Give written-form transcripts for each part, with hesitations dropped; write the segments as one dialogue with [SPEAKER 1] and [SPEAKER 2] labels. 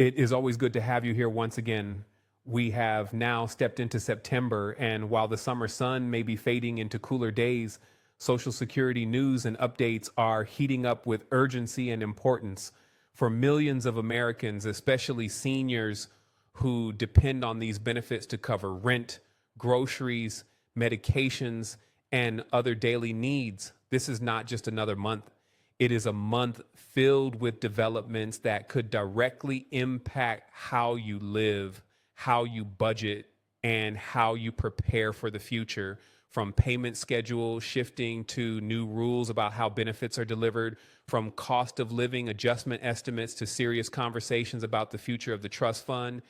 [SPEAKER 1] It is always good to have you here once again. We have now stepped into September, and while the summer sun may be fading into cooler days, Social Security news and updates are heating up with urgency and importance for millions of Americans, especially seniors who depend on these benefits to cover rent, groceries, medications, and other daily needs. This is not just another month. It is a month filled with developments that could directly impact how you live, how you budget, and how you prepare for the future, from payment schedules shifting to new rules about how benefits are delivered, from cost of living adjustment estimates to serious conversations about the future of the trust fund.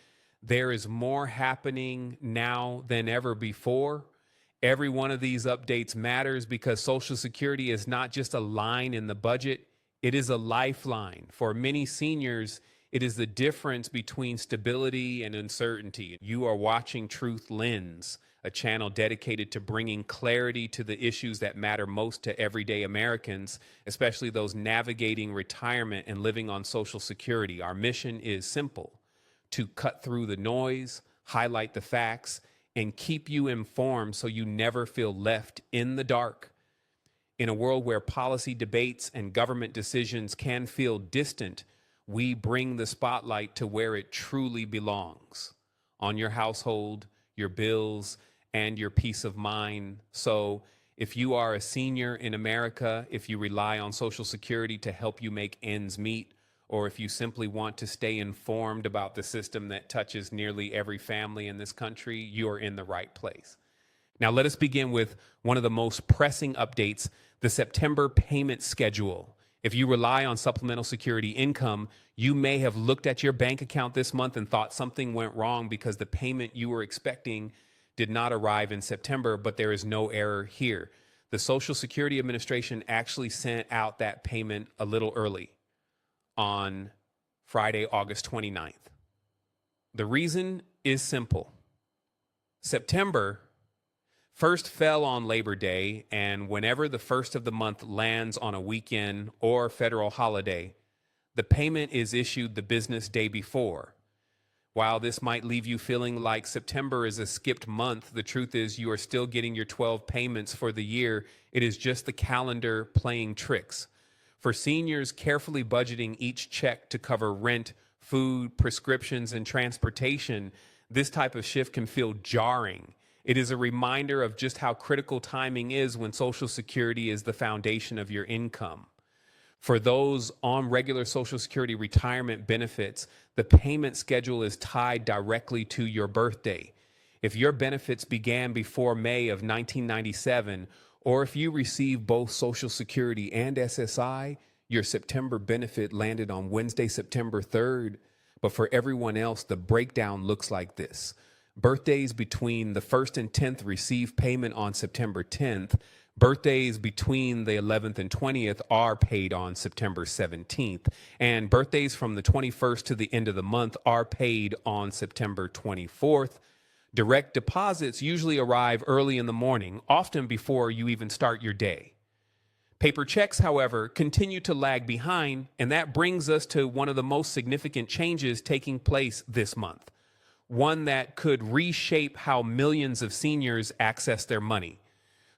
[SPEAKER 1] There is more happening now than ever before. Every one of these updates matters because Social Security is not just a line in the budget, it is a lifeline. For many seniors, it is the difference between stability and uncertainty. You are watching Truth Lens, a channel dedicated to bringing clarity to the issues that matter most to everyday Americans, especially those navigating retirement and living on Social Security. Our mission is simple: to cut through the noise, highlight the facts, and keep you informed so you never feel left in the dark. In a world where policy debates and government decisions can feel distant, we bring the spotlight to where it truly belongs: on your household, your bills, and your peace of mind. So if you are a senior in America, if you rely on Social Security to help you make ends meet, or if you simply want to stay informed about the system that touches nearly every family in this country, you are in the right place. Now, let us begin with one of the most pressing updates: the September payment schedule. If you rely on supplemental security income, you may have looked at your bank account this month and thought something went wrong because the payment you were expecting did not arrive in September, but there is no error here. The Social Security Administration actually sent out that payment a little early, on Friday, August 29th. The reason is simple. September first fell on Labor Day, and whenever the first of the month lands on a weekend or federal holiday, the payment is issued the business day before. While this might leave you feeling like September is a skipped month, the truth is you are still getting your 12 payments for the year. It is just the calendar playing tricks. For seniors, carefully budgeting each check to cover rent, food, prescriptions, and transportation, this type of shift can feel jarring. It is a reminder of just how critical timing is when Social Security is the foundation of your income. For those on regular Social Security retirement benefits, the payment schedule is tied directly to your birthday. If your benefits began before May of 1997, or if you receive both Social Security and SSI, your September benefit landed on Wednesday, September 3rd. But for everyone else, the breakdown looks like this: birthdays between the 1st and 10th receive payment on September 10th. Birthdays between the 11th and 20th are paid on September 17th. And birthdays from the 21st to the end of the month are paid on September 24th. Direct deposits usually arrive early in the morning, often before you even start your day. Paper checks, however, continue to lag behind, and that brings us to one of the most significant changes taking place this month, one that could reshape how millions of seniors access their money.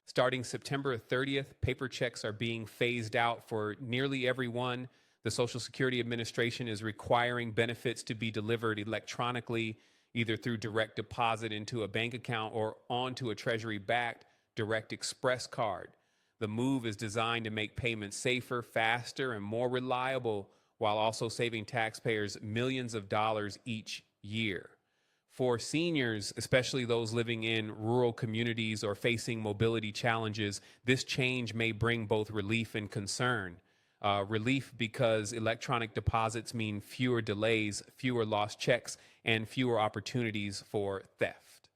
[SPEAKER 1] Starting September 30th, paper checks are being phased out for nearly everyone. The Social Security Administration is requiring benefits to be delivered electronically, either through direct deposit into a bank account or onto a Treasury-backed Direct Express card. The move is designed to make payments safer, faster, and more reliable, while also saving taxpayers millions of dollars each year. For seniors, especially those living in rural communities or facing mobility challenges, this change may bring both relief and concern. Relief because electronic deposits mean fewer delays, fewer lost checks, and fewer opportunities for theft.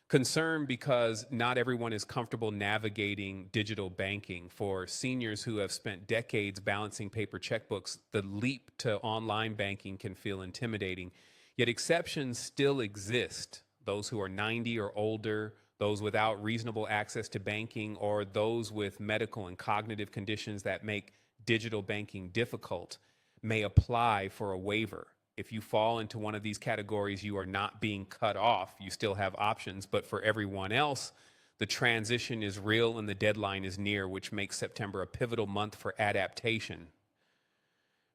[SPEAKER 1] Concern because not everyone is comfortable navigating digital banking. For seniors who have spent decades balancing paper checkbooks, the leap to online banking can feel intimidating. Yet exceptions still exist: those who are 90 or older, those without reasonable access to banking, or those with medical and cognitive conditions that make digital banking difficult may apply for a waiver. If you fall into one of these categories, you are not being cut off. You still have options. But for everyone else, the transition is real and the deadline is near, which makes September a pivotal month for adaptation.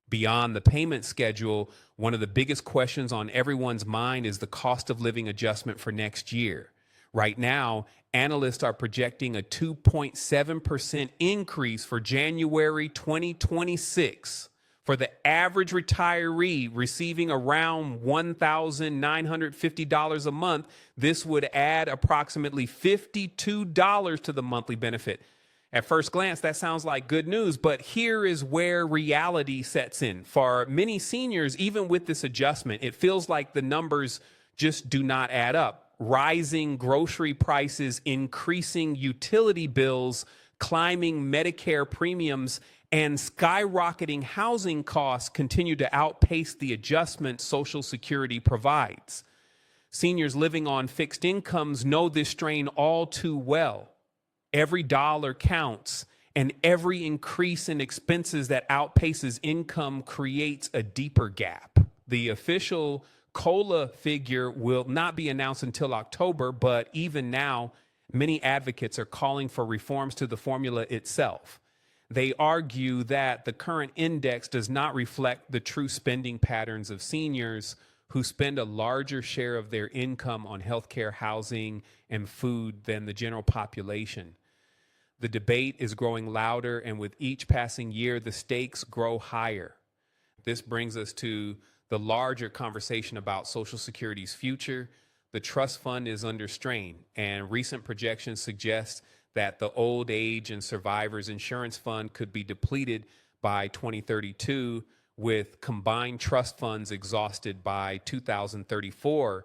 [SPEAKER 1] Beyond the payment schedule, one of the biggest questions on everyone's mind is the cost of living adjustment for next year. Right now, analysts are projecting a 2.7% increase for January 2026. For the average retiree receiving around $1,950 a month, this would add approximately $52 to the monthly benefit. At first glance, that sounds like good news, but here is where reality sets in. For many seniors, even with this adjustment, it feels like the numbers just do not add up. Rising grocery prices, increasing utility bills, climbing Medicare premiums, and skyrocketing housing costs continue to outpace the adjustment Social Security provides. Seniors living on fixed incomes know this strain all too well. Every dollar counts, and every increase in expenses that outpaces income creates a deeper gap. The official COLA figure will not be announced until October, but even now, many advocates are calling for reforms to the formula itself. They argue that the current index does not reflect the true spending patterns of seniors who spend a larger share of their income on healthcare, housing, and food than the general population. The debate is growing louder, and with each passing year, the stakes grow higher. This brings us to the larger conversation about Social Security's future. The trust fund is under strain, and recent projections suggest that the Old Age and Survivors Insurance Fund could be depleted by 2032, with combined trust funds exhausted by 2034.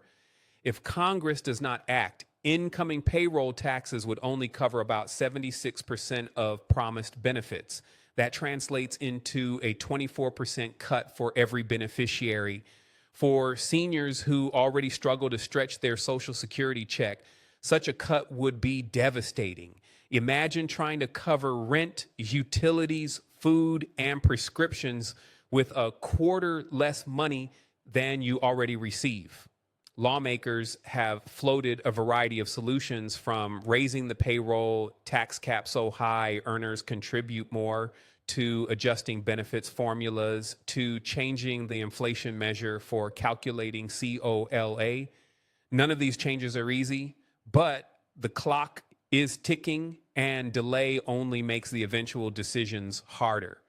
[SPEAKER 1] If Congress does not act, incoming payroll taxes would only cover about 76% of promised benefits. That translates into a 24% cut for every beneficiary. For seniors who already struggle to stretch their Social Security check, such a cut would be devastating. Imagine trying to cover rent, utilities, food, and prescriptions with a quarter less money than you already receive. Lawmakers have floated a variety of solutions, from raising the payroll tax cap so high earners contribute more, to adjusting benefits formulas, to changing the inflation measure for calculating COLA. None of these changes are easy, but the clock is ticking, and delay only makes the eventual decisions harder.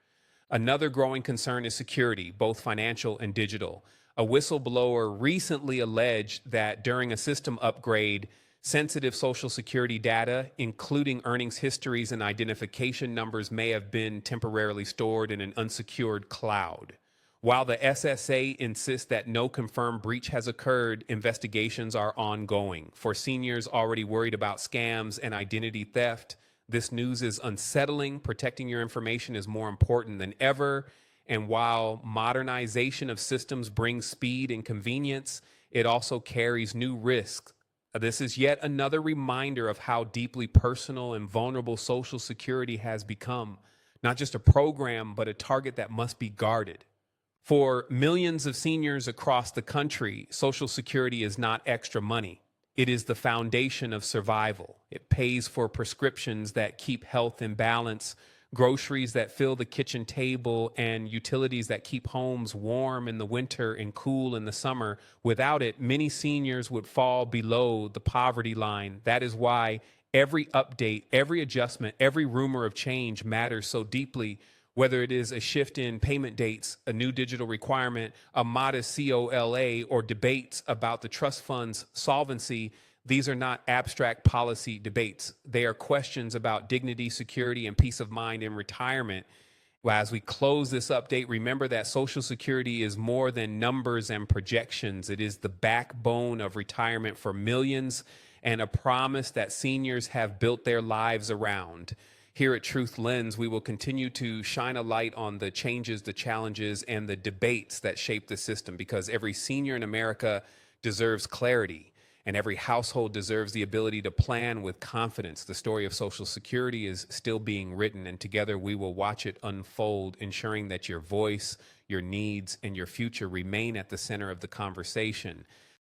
[SPEAKER 1] Another growing concern is security, both financial and digital. A whistleblower recently alleged that during a system upgrade, sensitive Social Security data, including earnings histories and identification numbers, may have been temporarily stored in an unsecured cloud. While the SSA insists that no confirmed breach has occurred, investigations are ongoing. For seniors already worried about scams and identity theft, this news is unsettling. Protecting your information is more important than ever. And while modernization of systems brings speed and convenience, it also carries new risks. This is yet another reminder of how deeply personal and vulnerable Social Security has become. Not just a program, but a target that must be guarded. For millions of seniors across the country, Social Security is not extra money. It is the foundation of survival. It pays for prescriptions that keep health in balance, groceries that fill the kitchen table, and utilities that keep homes warm in the winter and cool in the summer. Without it, many seniors would fall below the poverty line. That is why every update, every adjustment, every rumor of change matters so deeply. Whether it is a shift in payment dates, a new digital requirement, a modest COLA, or debates about the trust fund's solvency, these are not abstract policy debates. They are questions about dignity, security, and peace of mind in retirement. As we close this update, remember that Social Security is more than numbers and projections. It is the backbone of retirement for millions, and a promise that seniors have built their lives around. Here at Truth Lens, we will continue to shine a light on the changes, the challenges, and the debates that shape the system, because every senior in America deserves clarity, and every household deserves the ability to plan with confidence. The story of Social Security is still being written, and together we will watch it unfold, ensuring that your voice, your needs, and your future remain at the center of the conversation.